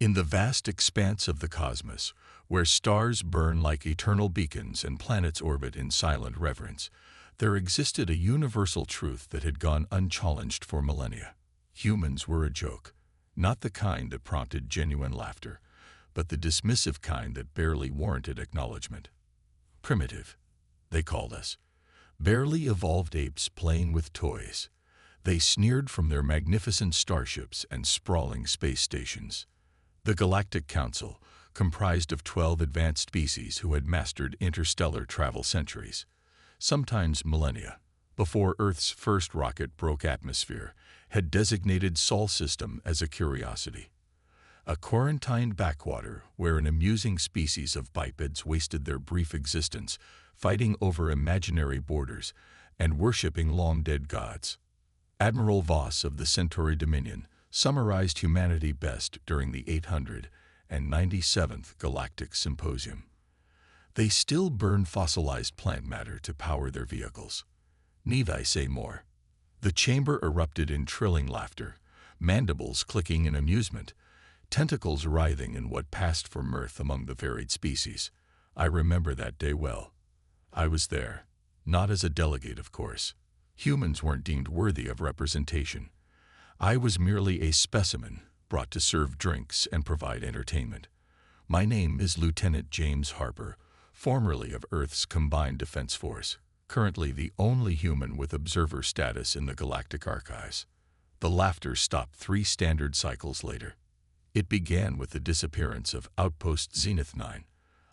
In the vast expanse of the cosmos, where stars burn like eternal beacons and planets orbit in silent reverence, there existed a universal truth that had gone unchallenged for millennia. Humans were a joke, not the kind that prompted genuine laughter, but the dismissive kind that barely warranted acknowledgement. Primitive, they called us. Barely evolved apes playing with toys. They sneered from their magnificent starships and sprawling space stations. The Galactic Council, comprised of 12 advanced species who had mastered interstellar travel centuries, sometimes millennia, before Earth's first rocket broke atmosphere, had designated Sol System as a curiosity. A quarantined backwater where an amusing species of bipeds wasted their brief existence fighting over imaginary borders and worshipping long-dead gods. Admiral Voss of the Centauri Dominion summarized humanity best during the 897th Galactic Symposium. They still burn fossilized plant matter to power their vehicles. Need I say more? The chamber erupted in trilling laughter, mandibles clicking in amusement, tentacles writhing in what passed for mirth among the varied species. I remember that day well. I was there, not as a delegate, of course. Humans weren't deemed worthy of representation. I was merely a specimen brought to serve drinks and provide entertainment. My name is Lieutenant James Harper, formerly of Earth's Combined Defense Force, currently the only human with observer status in the Galactic Archives. The laughter stopped 3 standard cycles later. It began with the disappearance of Outpost Zenith 9,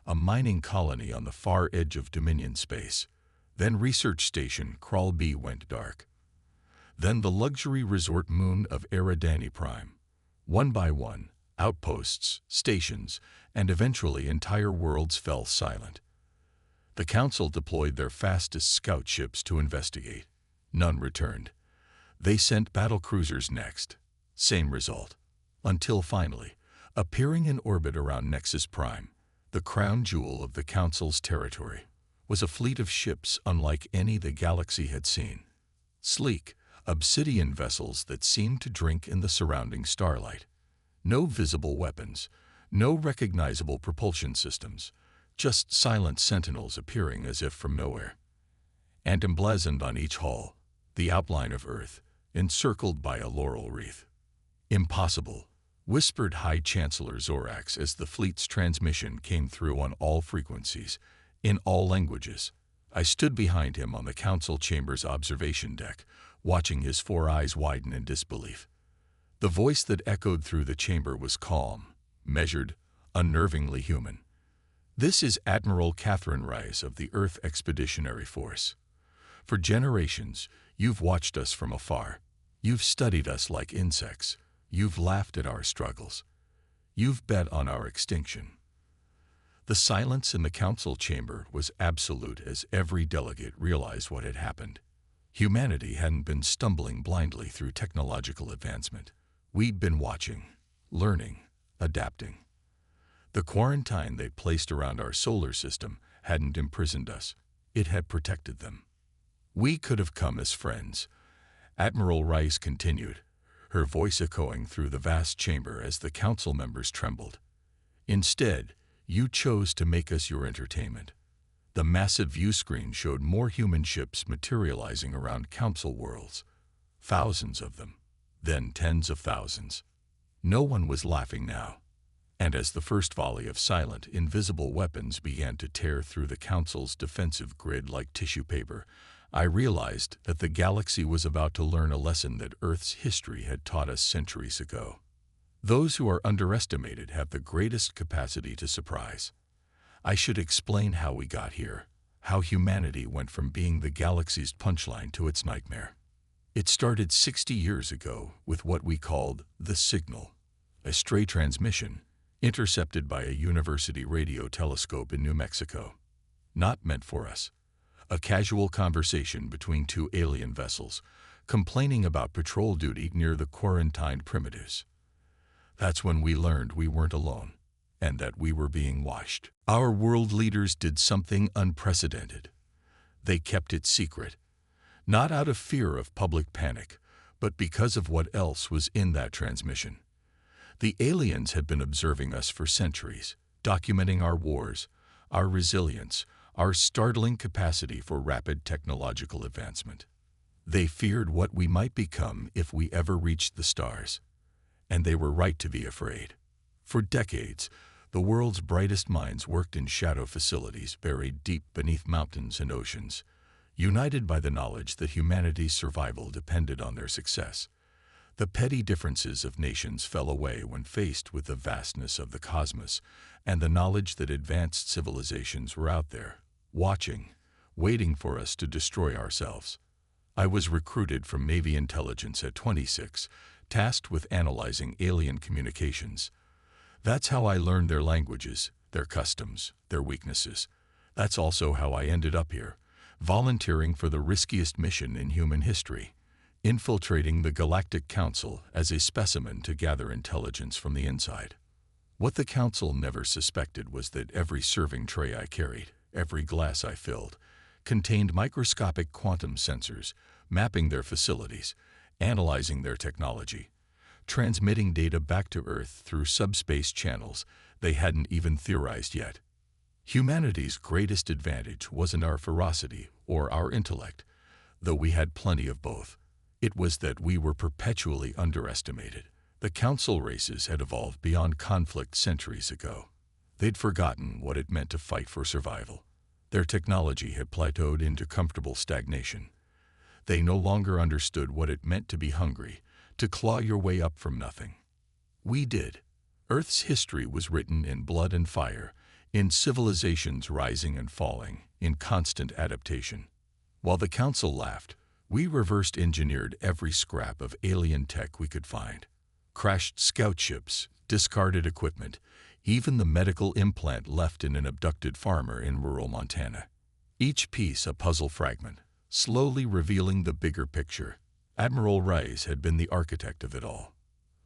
a mining colony on the far edge of Dominion space. Then Research Station Crawl B went dark. Then the luxury resort moon of Eridani Prime. One by one, outposts, stations, and eventually entire worlds fell silent. The Council deployed their fastest scout ships to investigate. None returned. They sent battle cruisers next. Same result. Until finally, appearing in orbit around Nexus Prime, the crown jewel of the Council's territory, was a fleet of ships unlike any the galaxy had seen. Sleek, obsidian vessels that seemed to drink in the surrounding starlight. No visible weapons, no recognizable propulsion systems, just silent sentinels appearing as if from nowhere. And emblazoned on each hull, the outline of Earth, encircled by a laurel wreath. Impossible, whispered High Chancellor Zorax as the fleet's transmission came through on all frequencies, in all languages. I stood behind him on the Council Chamber's observation deck, watching his 4 eyes widen in disbelief. The voice that echoed through the chamber was calm, measured, unnervingly human. This is Admiral Catherine Rice of the Earth Expeditionary Force. For generations, you've watched us from afar. You've studied us like insects. You've laughed at our struggles. You've bet on our extinction. The silence in the Council chamber was absolute as every delegate realized what had happened. Humanity hadn't been stumbling blindly through technological advancement. We'd been watching, learning, adapting. The quarantine they'd placed around our solar system hadn't imprisoned us. It had protected them. We could have come as friends. Admiral Rice continued, her voice echoing through the vast chamber as the Council members trembled. Instead, you chose to make us your entertainment. The massive view screen showed more human ships materializing around Council worlds. Thousands of them, then tens of thousands. No one was laughing now. And as the first volley of silent, invisible weapons began to tear through the Council's defensive grid like tissue paper, I realized that the galaxy was about to learn a lesson that Earth's history had taught us centuries ago. Those who are underestimated have the greatest capacity to surprise. I should explain how we got here, how humanity went from being the galaxy's punchline to its nightmare. It started 60 years ago with what we called the signal, a stray transmission intercepted by a university radio telescope in New Mexico. Not meant for us. A casual conversation between 2 alien vessels, complaining about patrol duty near the quarantined primitives. That's when we learned we weren't alone, and that we were being watched. Our world leaders did something unprecedented. They kept it secret, not out of fear of public panic, but because of what else was in that transmission. The aliens had been observing us for centuries, documenting our wars, our resilience, our startling capacity for rapid technological advancement. They feared what we might become if we ever reached the stars. And they were right to be afraid. For decades, the world's brightest minds worked in shadow facilities buried deep beneath mountains and oceans, united by the knowledge that humanity's survival depended on their success. The petty differences of nations fell away when faced with the vastness of the cosmos and the knowledge that advanced civilizations were out there, watching, waiting for us to destroy ourselves. I was recruited from Navy intelligence at 26, tasked with analyzing alien communications. That's how I learned their languages, their customs, their weaknesses. That's also how I ended up here, volunteering for the riskiest mission in human history, infiltrating the Galactic Council as a specimen to gather intelligence from the inside. What the Council never suspected was that every serving tray I carried, every glass I filled, contained microscopic quantum sensors, mapping their facilities, analyzing their technology, transmitting data back to Earth through subspace channels they hadn't even theorized yet. Humanity's greatest advantage wasn't our ferocity or our intellect, though we had plenty of both. It was that we were perpetually underestimated. The Council races had evolved beyond conflict centuries ago. They'd forgotten what it meant to fight for survival. Their technology had plateaued into comfortable stagnation. They no longer understood what it meant to be hungry, to claw your way up from nothing. We did. Earth's history was written in blood and fire, in civilizations rising and falling, in constant adaptation. While the Council laughed, we reverse-engineered every scrap of alien tech we could find. Crashed scout ships, discarded equipment, even the medical implant left in an abducted farmer in rural Montana. Each piece a puzzle fragment, slowly revealing the bigger picture. Admiral Rice had been the architect of it all.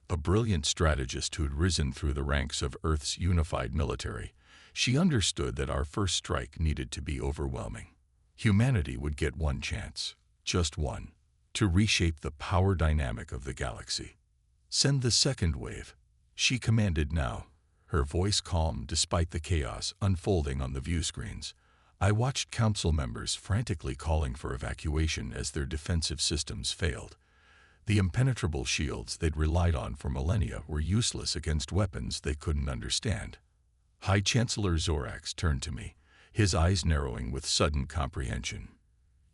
A brilliant strategist who'd risen through the ranks of Earth's unified military, she understood that our first strike needed to be overwhelming. Humanity would get one chance, just one, to reshape the power dynamic of the galaxy. Send the second wave, she commanded now, her voice calm despite the chaos unfolding on the view screens. I watched Council members frantically calling for evacuation as their defensive systems failed. The impenetrable shields they'd relied on for millennia were useless against weapons they couldn't understand. High Chancellor Zorax turned to me, his eyes narrowing with sudden comprehension.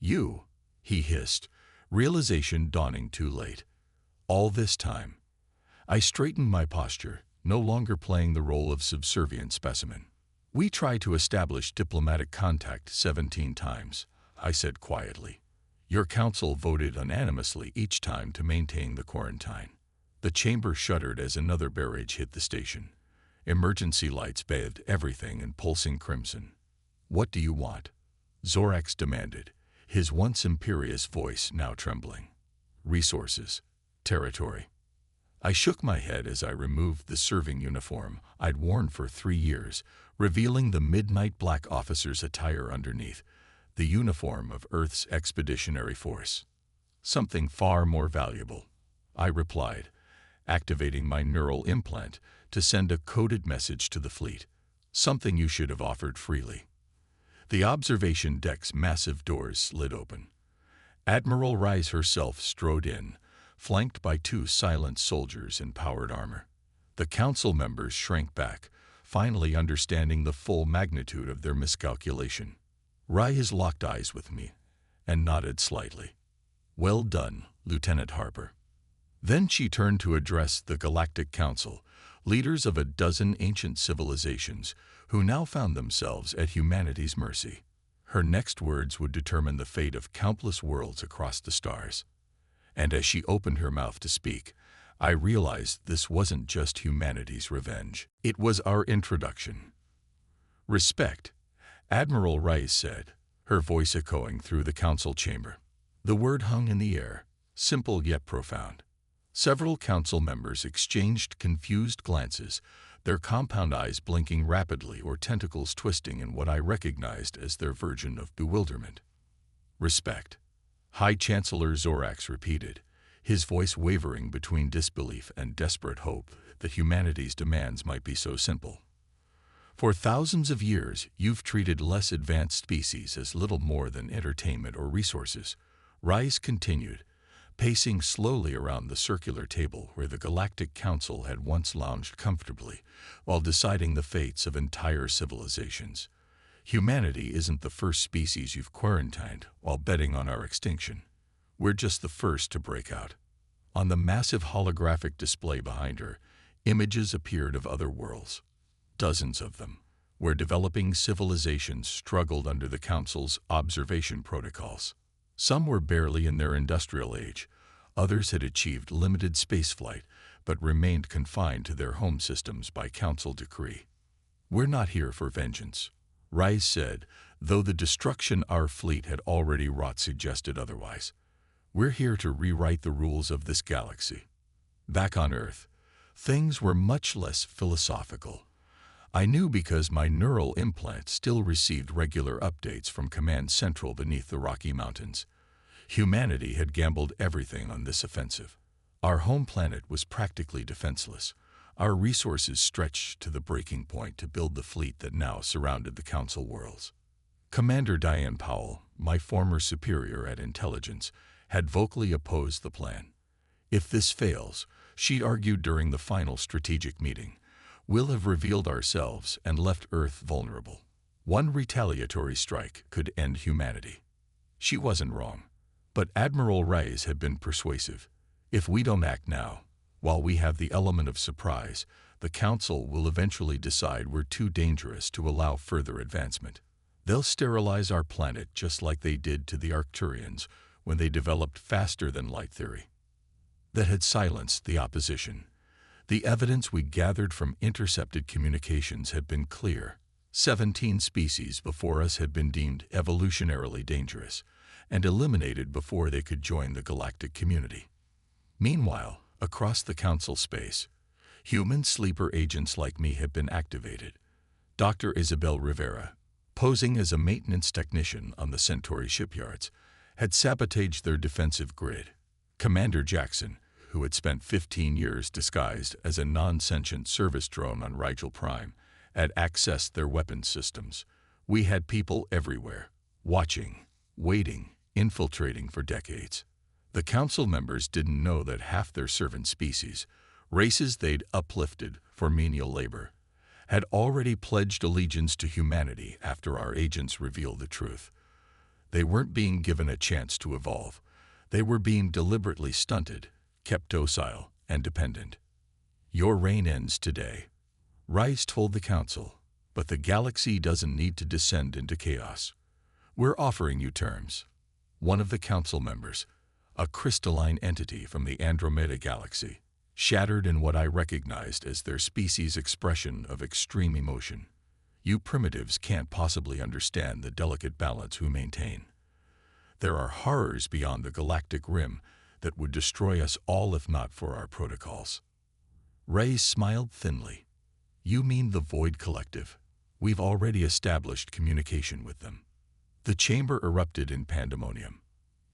"You," he hissed, realization dawning too late. All this time. I straightened my posture, no longer playing the role of subservient specimen. "We tried to establish diplomatic contact 17 times, I said quietly. Your Council voted unanimously each time to maintain the quarantine. The chamber shuddered as another barrage hit the station. Emergency lights bathed everything in pulsing crimson. What do you want? Zorax demanded, his once imperious voice now trembling. Resources. Territory. I shook my head as I removed the serving uniform I'd worn for 3 years, revealing the midnight black officer's attire underneath, the uniform of Earth's Expeditionary Force. Something far more valuable, I replied, activating my neural implant to send a coded message to the fleet. Something you should have offered freely. The observation deck's massive doors slid open. Admiral Rice herself strode in, flanked by 2 silent soldiers in powered armor. The Council members shrank back, finally understanding the full magnitude of their miscalculation. Rice locked eyes with me and nodded slightly. Well done, Lieutenant Harper. Then she turned to address the Galactic Council, leaders of a dozen ancient civilizations who now found themselves at humanity's mercy. Her next words would determine the fate of countless worlds across the stars. And as she opened her mouth to speak, I realized this wasn't just humanity's revenge. It was our introduction. Respect, Admiral Rice said, her voice echoing through the Council chamber. The word hung in the air, simple yet profound. Several Council members exchanged confused glances, their compound eyes blinking rapidly or tentacles twisting in what I recognized as their version of bewilderment. Respect, High Chancellor Zorax repeated, his voice wavering between disbelief and desperate hope that humanity's demands might be so simple. For thousands of years, you've treated less advanced species as little more than entertainment or resources. Rise continued, pacing slowly around the circular table where the Galactic Council had once lounged comfortably while deciding the fates of entire civilizations. Humanity isn't the first species you've quarantined while betting on our extinction. We're just the first to break out. On the massive holographic display behind her, images appeared of other worlds. Dozens of them, where developing civilizations struggled under the Council's observation protocols. Some were barely in their industrial age, others had achieved limited spaceflight but remained confined to their home systems by Council decree. We're not here for vengeance, Rise said, though the destruction our fleet had already wrought suggested otherwise. We're here to rewrite the rules of this galaxy. Back on Earth, things were much less philosophical. I knew because my neural implant still received regular updates from Command Central beneath the Rocky Mountains. Humanity had gambled everything on this offensive. Our home planet was practically defenseless. Our resources stretched to the breaking point to build the fleet that now surrounded the Council worlds. Commander Diane Powell, my former superior at intelligence, had vocally opposed the plan. If this fails, she argued during the final strategic meeting, we'll have revealed ourselves and left Earth vulnerable. One retaliatory strike could end humanity. She wasn't wrong, but Admiral Reyes had been persuasive. If we don't act now, while we have the element of surprise, the Council will eventually decide we're too dangerous to allow further advancement. They'll sterilize our planet just like they did to the Arcturians when they developed faster-than-light theory. That had silenced the opposition. The evidence we gathered from intercepted communications had been clear. 17 species before us had been deemed evolutionarily dangerous and eliminated before they could join the galactic community. Meanwhile, across the Council space, human sleeper agents like me had been activated. Dr. Isabel Rivera, posing as a maintenance technician on the Centauri shipyards, had sabotaged their defensive grid. Commander Jackson, who had spent 15 years disguised as a non-sentient service drone on Rigel Prime, had accessed their weapons systems. We had people everywhere, watching, waiting, infiltrating for decades. The Council members didn't know that half their servant species, races they'd uplifted for menial labor, had already pledged allegiance to humanity after our agents revealed the truth. They weren't being given a chance to evolve. They were being deliberately stunted, kept docile and dependent. Your reign ends today, Rise told the Council, but the galaxy doesn't need to descend into chaos. We're offering you terms. One of the Council members, a crystalline entity from the Andromeda galaxy, shattered in what I recognized as their species' expression of extreme emotion. You primitives can't possibly understand the delicate balance we maintain. There are horrors beyond the galactic rim that would destroy us all if not for our protocols. Ray smiled thinly. You mean the Void Collective? We've already established communication with them. The chamber erupted in pandemonium.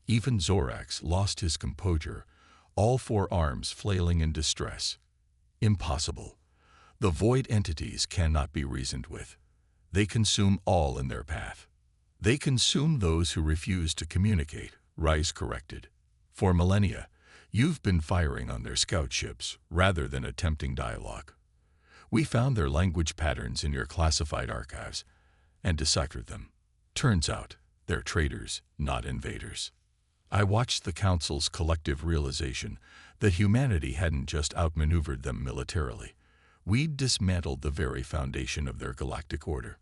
Even Zorax lost his composure, all four arms flailing in distress. Impossible. The void entities cannot be reasoned with. They consume all in their path. They consume those who refuse to communicate, Rise corrected. For millennia, you've been firing on their scout ships rather than attempting dialogue. We found their language patterns in your classified archives and deciphered them. Turns out, they're traitors, not invaders. I watched the Council's collective realization that humanity hadn't just outmaneuvered them militarily. We'd dismantled the very foundation of their galactic order.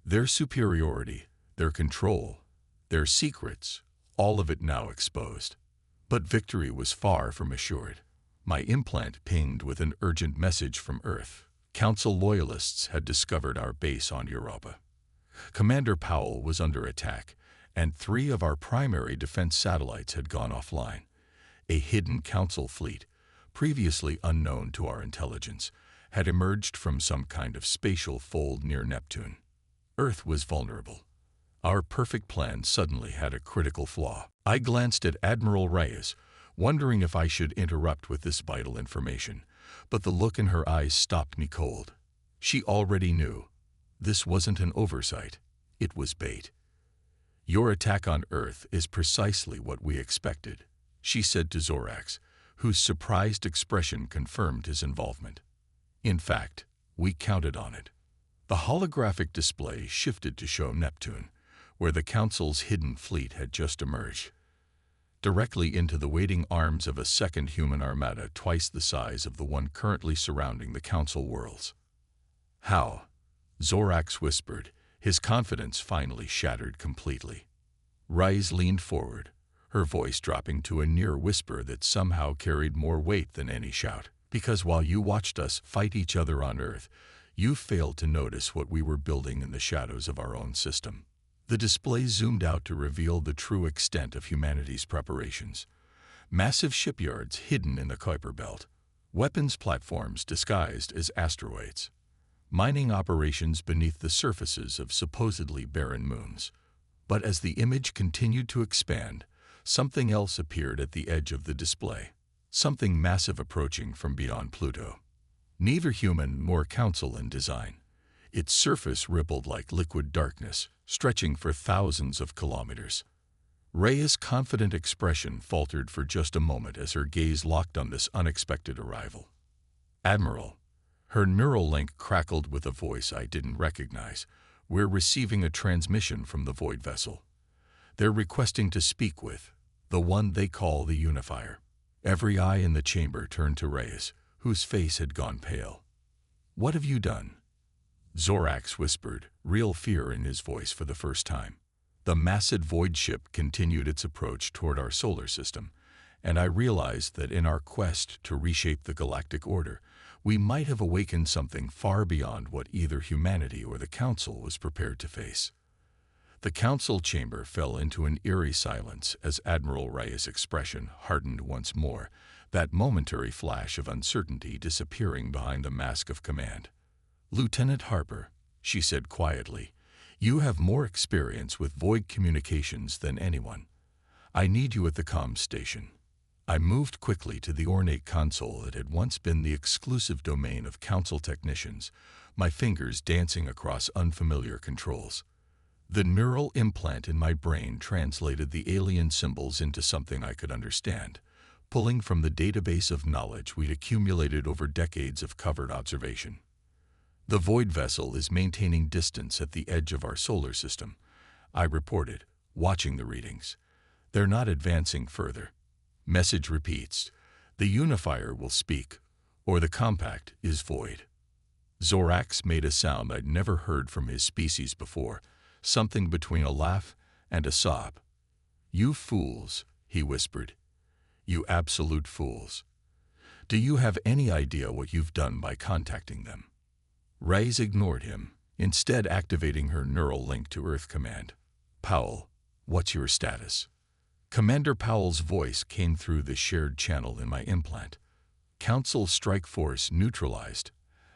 Their superiority, their control, their secrets, all of it now exposed. But victory was far from assured. My implant pinged with an urgent message from Earth. Council loyalists had discovered our base on Europa. Commander Powell was under attack, and 3 of our primary defense satellites had gone offline. A hidden Council fleet, previously unknown to our intelligence, had emerged from some kind of spatial fold near Neptune. Earth was vulnerable. Our perfect plan suddenly had a critical flaw. I glanced at Admiral Reyes, wondering if I should interrupt with this vital information, but the look in her eyes stopped me cold. She already knew. This wasn't an oversight. It was bait. "Your attack on Earth is precisely what we expected," she said to Zorax, whose surprised expression confirmed his involvement. "In fact, we counted on it." The holographic display shifted to show Neptune, where the Council's hidden fleet had just emerged, directly into the waiting arms of a second human armada twice the size of the one currently surrounding the Council worlds. "How?" Zorax whispered, his confidence finally shattered completely. Rise leaned forward, her voice dropping to a near whisper that somehow carried more weight than any shout. "Because while you watched us fight each other on Earth, you failed to notice what we were building in the shadows of our own system." The display zoomed out to reveal the true extent of humanity's preparations. Massive shipyards hidden in the Kuiper Belt, weapons platforms disguised as asteroids, mining operations beneath the surfaces of supposedly barren moons. But as the image continued to expand, something else appeared at the edge of the display, something massive approaching from beyond Pluto. Neither human nor Council in design. Its surface rippled like liquid darkness, stretching for thousands of kilometers. Rhea's confident expression faltered for just a moment as her gaze locked on this unexpected arrival. "Admiral," her neural link crackled with a voice I didn't recognize, "we're receiving a transmission from the Void Vessel. They're requesting to speak with the one they call the Unifier." Every eye in the chamber turned to Rhea's, whose face had gone pale. "What have you done?" Zorax whispered, real fear in his voice for the first time. The massive void ship continued its approach toward our solar system, and I realized that in our quest to reshape the galactic order, we might have awakened something far beyond what either humanity or the Council was prepared to face. The Council chamber fell into an eerie silence as Admiral Rhea's expression hardened once more, that momentary flash of uncertainty disappearing behind the mask of command. "Lieutenant Harper," she said quietly, "you have more experience with void communications than anyone. I need you at the comms station." I moved quickly to the ornate console that had once been the exclusive domain of Council technicians, my fingers dancing across unfamiliar controls. The neural implant in my brain translated the alien symbols into something I could understand, pulling from the database of knowledge we'd accumulated over decades of covered observation. "The Void Vessel is maintaining distance at the edge of our solar system," I reported, watching the readings. "They're not advancing further." Message repeats, "The Unifier will speak, or the compact is void." Zorax made a sound I'd never heard from his species before, something between a laugh and a sob. "You fools," he whispered. "You absolute fools. Do you have any idea what you've done by contacting them?" Rhea's ignored him, instead activating her neural link to Earth Command. "Powell, what's your status?" Commander Powell's voice came through the shared channel in my implant. "Council strike force neutralized,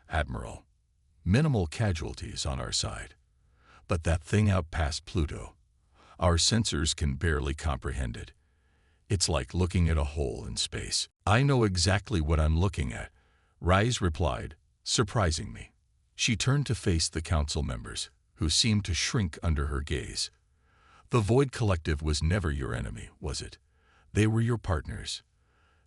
Admiral. Minimal casualties on our side. But that thing out past Pluto, our sensors can barely comprehend it. It's like looking at a hole in space." "I know exactly what I'm looking at," Rhea's replied, surprising me. She turned to face the Council members, who seemed to shrink under her gaze. "The Void Collective was never your enemy, was it? They were your partners."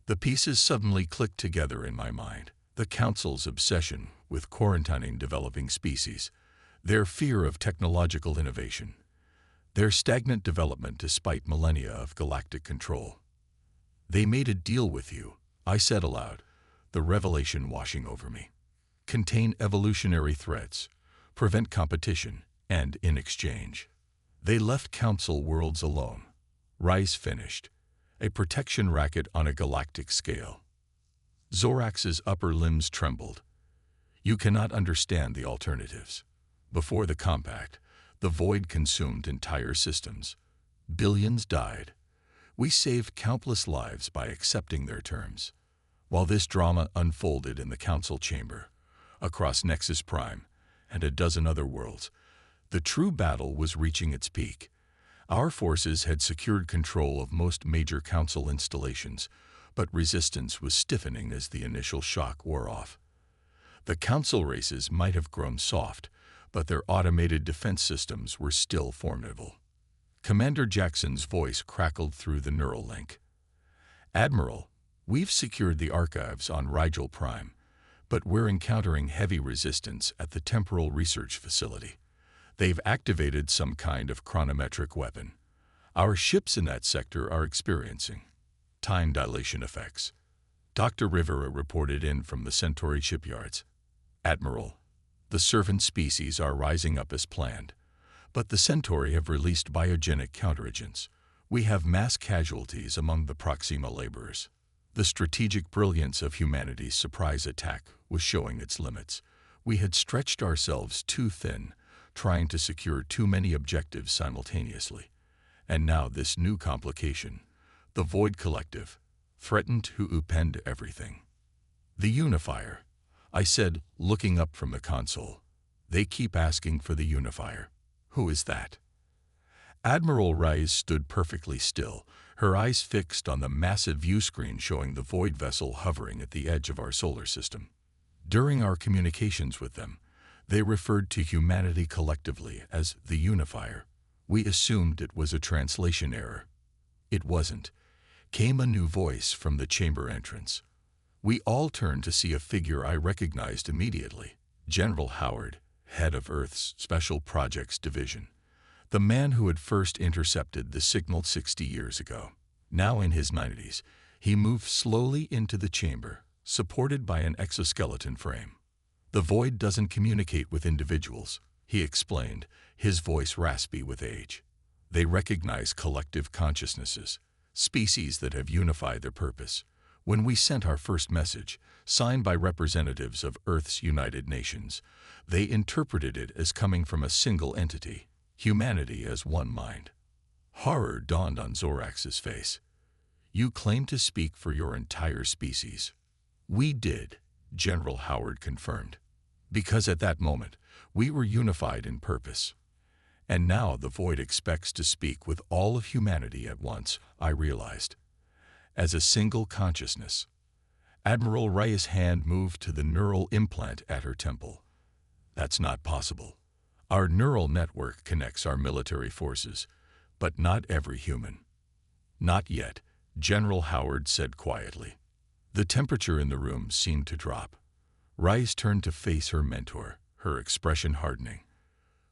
The pieces suddenly clicked together in my mind. The Council's obsession with quarantining developing species, their fear of technological innovation, their stagnant development despite millennia of galactic control. "They made a deal with you," I said aloud, the revelation washing over me. "Contain evolutionary threats, prevent competition, and in exchange, they left Council worlds alone." Rhea's finished, a protection racket on a galactic scale. Zorax's upper limbs trembled. "You cannot understand the alternatives. Before the compact, the void consumed entire systems. Billions died. We saved countless lives by accepting their terms. While this drama unfolded in the Council chamber, across Nexus Prime and a dozen other worlds, the true battle was reaching its peak. Our forces had secured control of most major Council installations, but resistance was stiffening as the initial shock wore off. The Council races might have grown soft, but their automated defense systems were still formidable. Commander Jackson's voice crackled through the neural link. "Admiral, we've secured the archives on Rigel Prime, but we're encountering heavy resistance at the Temporal Research Facility. They've activated some kind of chronometric weapon. Our ships in that sector are experiencing time dilation effects." Dr. Rivera reported in from the Centauri shipyards. "Admiral, the servant species are rising up as planned, but the Centauri have released biogenic counteragents. We have mass casualties among the Proxima laborers." The strategic brilliance of humanity's surprise attack was showing its limits. We had stretched ourselves too thin, trying to secure too many objectives simultaneously. And now this new complication, the Void Collective, threatened to upend everything. "The Unifier," I said, looking up from the console. "They keep asking for the Unifier. Who is that?" Admiral Rice stood perfectly still, her eyes fixed on the massive view screen showing the Void vessel hovering at the edge of our solar system. During our communications with them, they referred to humanity collectively as the Unifier. We assumed it was a translation error. It wasn't. Came a new voice from the chamber entrance. We all turned to see a figure I recognized immediately. General Howard, head of Earth's Special Projects Division. The man who had first intercepted the signal 60 years ago. Now in his 90s, he moved slowly into the chamber, supported by an exoskeleton frame. "The Void doesn't communicate with individuals," he explained, his voice raspy with age. "They recognize collective consciousnesses, species that have unified their purpose. When we sent our first message, signed by representatives of Earth's United Nations, they interpreted it as coming from a single entity, humanity as one mind." Horror dawned on Zorax's face. "You claim to speak for your entire species." "We did," General Howard confirmed. "Because at that moment, we were unified in purpose. And now the Void expects to speak with all of humanity at once," I realized. As a single consciousness. Admiral Raya's hand moved to the neural implant at her temple. "That's not possible. Our neural network connects our military forces, but not every human." "Not yet," General Howard said quietly. The temperature in the room seemed to drop. Rice turned to face her mentor, her expression hardening.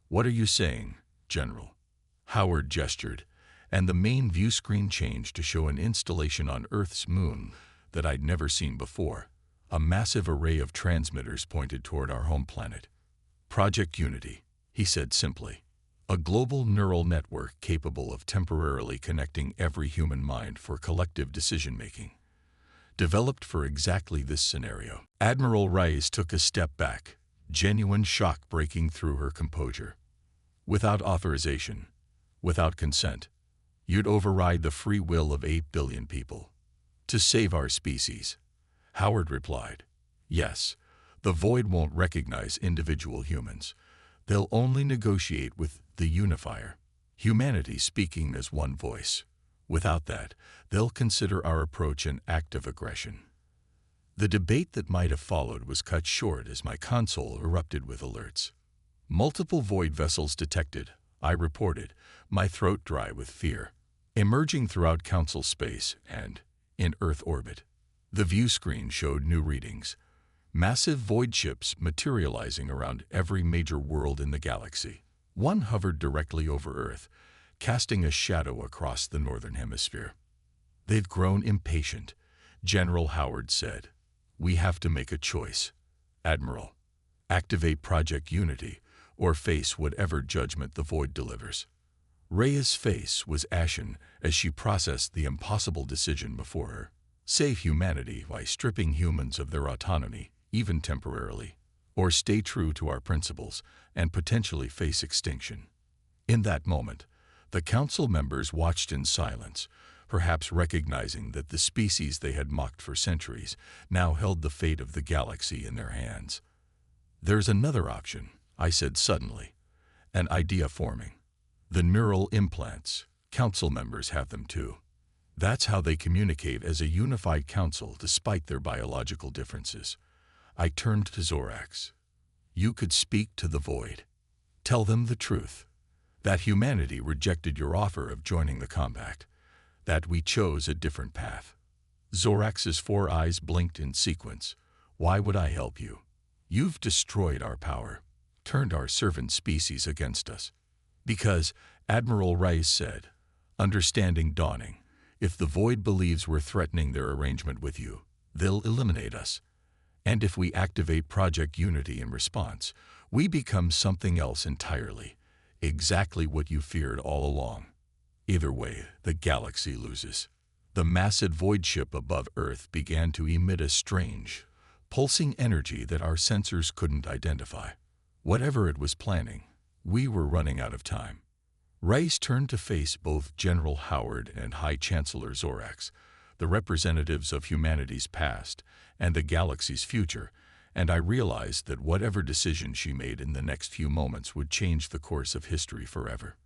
"What are you saying, General?" Howard gestured, and the main view screen changed to show an installation on Earth's moon that I'd never seen before. A massive array of transmitters pointed toward our home planet. "Project Unity," he said simply. "A global neural network capable of temporarily connecting every human mind for collective decision-making. Developed for exactly this scenario." Admiral Rice took a step back, genuine shock breaking through her composure. "Without authorization, without consent, you'd override the free will of 8 billion people. To save our species." Howard replied, "Yes, the Void won't recognize individual humans. They'll only negotiate with the Unifier, humanity speaking as one voice. Without that, they'll consider our approach an act of aggression." The debate that might have followed was cut short as my console erupted with alerts. "Multiple Void vessels detected," I reported, my throat dry with fear. "Emerging throughout Council space and in Earth orbit." The view screen showed new readings. Massive Void ships materializing around every major world in the galaxy. One hovered directly over Earth, casting a shadow across the northern hemisphere. "They've grown impatient," General Howard said. "We have to make a choice. Admiral, activate Project Unity or face whatever judgment the Void delivers." Raya's face was ashen as she processed the impossible decision before her. Save humanity by stripping humans of their autonomy, even temporarily, or stay true to our principles and potentially face extinction. In that moment, the Council members watched in silence, perhaps recognizing that the species they had mocked for centuries now held the fate of the galaxy in their hands. "There's another option," I said suddenly, an idea forming. The neural implants. Council members have them too. That's how they communicate as a unified council despite their biological differences. I turned to Zorax. You could speak to the void. Tell them the truth. That humanity rejected your offer of joining the compact. That we chose a different path. Zorax's 4 eyes blinked in sequence. Why would I help you? You've destroyed our power, turned our servant species against us. Because, Admiral Rice said, understanding dawning, if the void believes we're threatening their arrangement with you, they'll eliminate us. And if we activate Project Unity in response, we become something else entirely, exactly what you feared all along. Either way, the galaxy loses. The massive void ship above Earth began to emit a strange, pulsing energy that our sensors couldn't identify. Whatever it was planning, we were running out of time. Rice turned to face both General Howard and High Chancellor Zorax, the representatives of humanity's past and the galaxy's future, and I realized that whatever decision she made in the next few moments would change the course of history forever.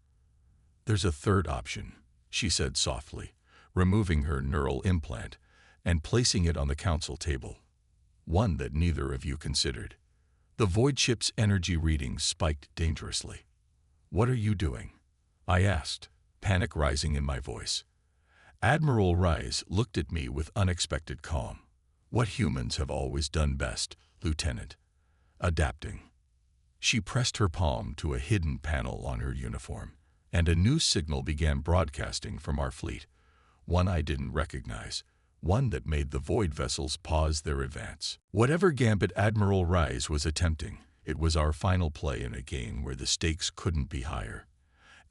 There's a third option, she said softly, removing her neural implant and placing it on the council table. One that neither of you considered. The void ship's energy readings spiked dangerously. What are you doing? I asked, panic rising in my voice. Admiral Rice looked at me with unexpected calm. What humans have always done best, Lieutenant. Adapting. She pressed her palm to a hidden panel on her uniform, and a new signal began broadcasting from our fleet. One I didn't recognize, one that made the void vessels pause their advance. Whatever gambit Admiral Rice was attempting, it was our final play in a game where the stakes couldn't be higher.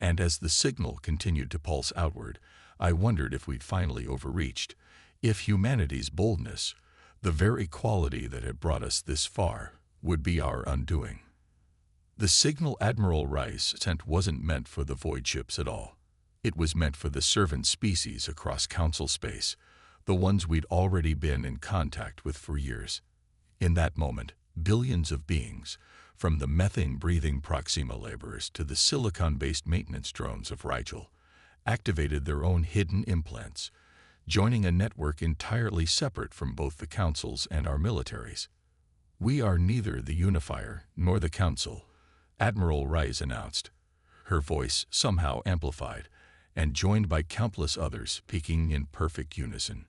And as the signal continued to pulse outward, I wondered if we'd finally overreached, if humanity's boldness, the very quality that had brought us this far, would be our undoing. The signal Admiral Rice sent wasn't meant for the void ships at all. It was meant for the servant species across council space, the ones we'd already been in contact with for years. In that moment, billions of beings, from the methane-breathing Proxima laborers to the silicon-based maintenance drones of Rigel, activated their own hidden implants, joining a network entirely separate from both the councils and our militaries. We are neither the unifier nor the council, Admiral Rice announced, her voice somehow amplified and joined by countless others speaking in perfect unison.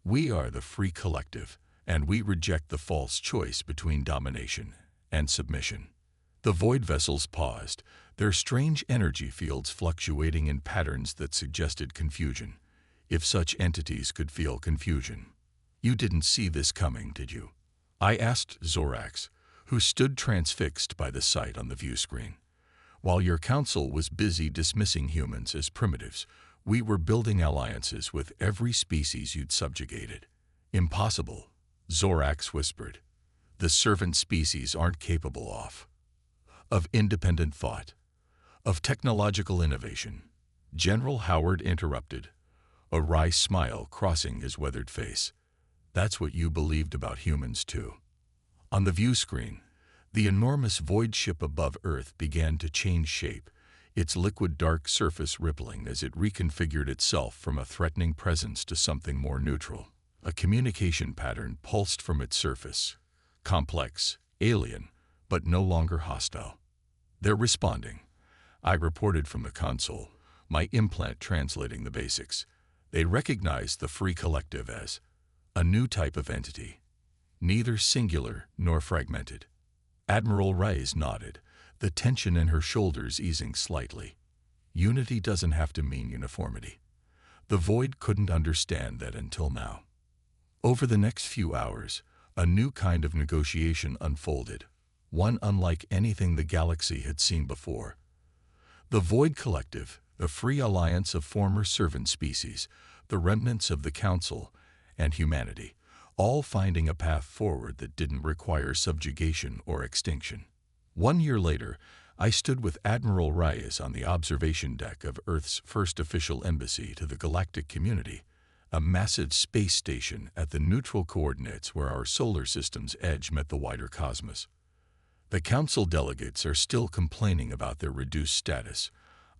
We are the free collective, and we reject the false choice between domination and submission. The void vessels paused, their strange energy fields fluctuating in patterns that suggested confusion, if such entities could feel confusion. You didn't see this coming, did you? I asked Zorax, who stood transfixed by the sight on the view screen. While your council was busy dismissing humans as primitives, we were building alliances with every species you'd subjugated. Impossible, Zorax whispered. The servant species aren't capable of independent thought, of technological innovation. General Howard interrupted, a wry smile crossing his weathered face. That's what you believed about humans too. On the view screen, the enormous void ship above Earth began to change shape, its liquid dark surface rippling as it reconfigured itself from a threatening presence to something more neutral. A communication pattern pulsed from its surface, complex, alien, but no longer hostile. They're responding, I reported from the console, my implant translating the basics. They recognized the free collective as a new type of entity, neither singular nor fragmented. Admiral Rice nodded, the tension in her shoulders easing slightly. Unity doesn't have to mean uniformity. The void couldn't understand that until now. Over the next few hours, a new kind of negotiation unfolded, one unlike anything the galaxy had seen before. The Void Collective, a free alliance of former servant species, the remnants of the Council, and humanity, all finding a path forward that didn't require subjugation or extinction. 1 year later, I stood with Admiral Rice on the observation deck of Earth's first official embassy to the Galactic community, a massive space station at the neutral coordinates where our solar system's edge met the wider cosmos. The Council delegates are still complaining about their reduced status.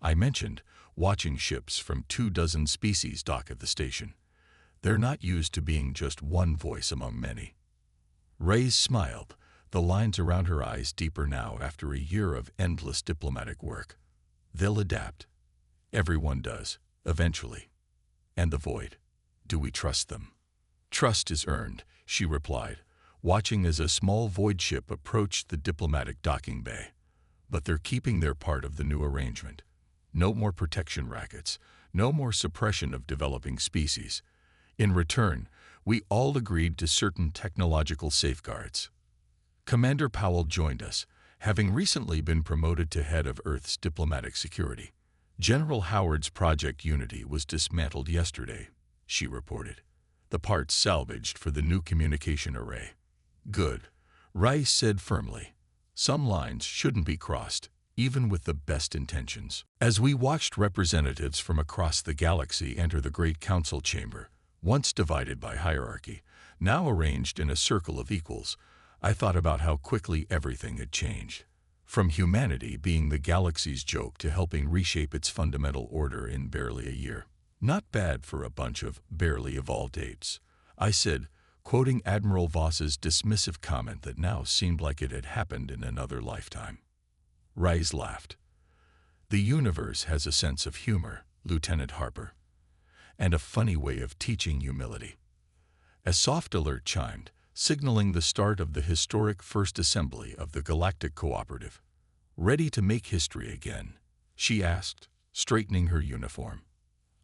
I mentioned, watching ships from 24 species dock at the station. They're not used to being just one voice among many. Reyes smiled, the lines around her eyes deeper now after a year of endless diplomatic work. They'll adapt. Everyone does, eventually. And the void? Do we trust them? Trust is earned, she replied, watching as a small void ship approached the diplomatic docking bay. But they're keeping their part of the new arrangement. No more protection rackets, no more suppression of developing species. In return, we all agreed to certain technological safeguards. Commander Powell joined us, having recently been promoted to head of Earth's diplomatic security. General Howard's Project Unity was dismantled yesterday, she reported. The parts salvaged for the new communication array. Good, Rice said firmly. Some lines shouldn't be crossed, even with the best intentions. As we watched representatives from across the galaxy enter the Great Council chamber, once divided by hierarchy, now arranged in a circle of equals, I thought about how quickly everything had changed. From humanity being the galaxy's joke to helping reshape its fundamental order in barely a year. Not bad for a bunch of barely evolved apes, I said, quoting Admiral Voss's dismissive comment that now seemed like it had happened in another lifetime. Rice laughed. The universe has a sense of humor, Lieutenant Harper, and a funny way of teaching humility. A soft alert chimed, signaling the start of the historic first assembly of the Galactic Cooperative. Ready to make history again? She asked, straightening her uniform.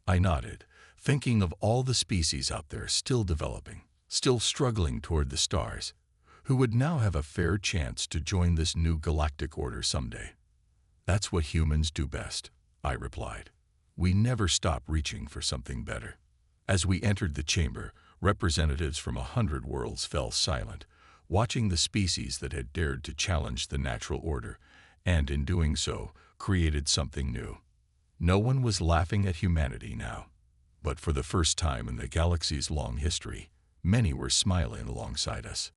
I nodded, thinking of all the species out there still developing, still struggling toward the stars, who would now have a fair chance to join this new galactic order someday. That's what humans do best, I replied. We never stop reaching for something better. As we entered the chamber, representatives from 100 worlds fell silent, watching the species that had dared to challenge the natural order, and in doing so, created something new. No one was laughing at humanity now, but for the first time in the galaxy's long history, many were smiling alongside us.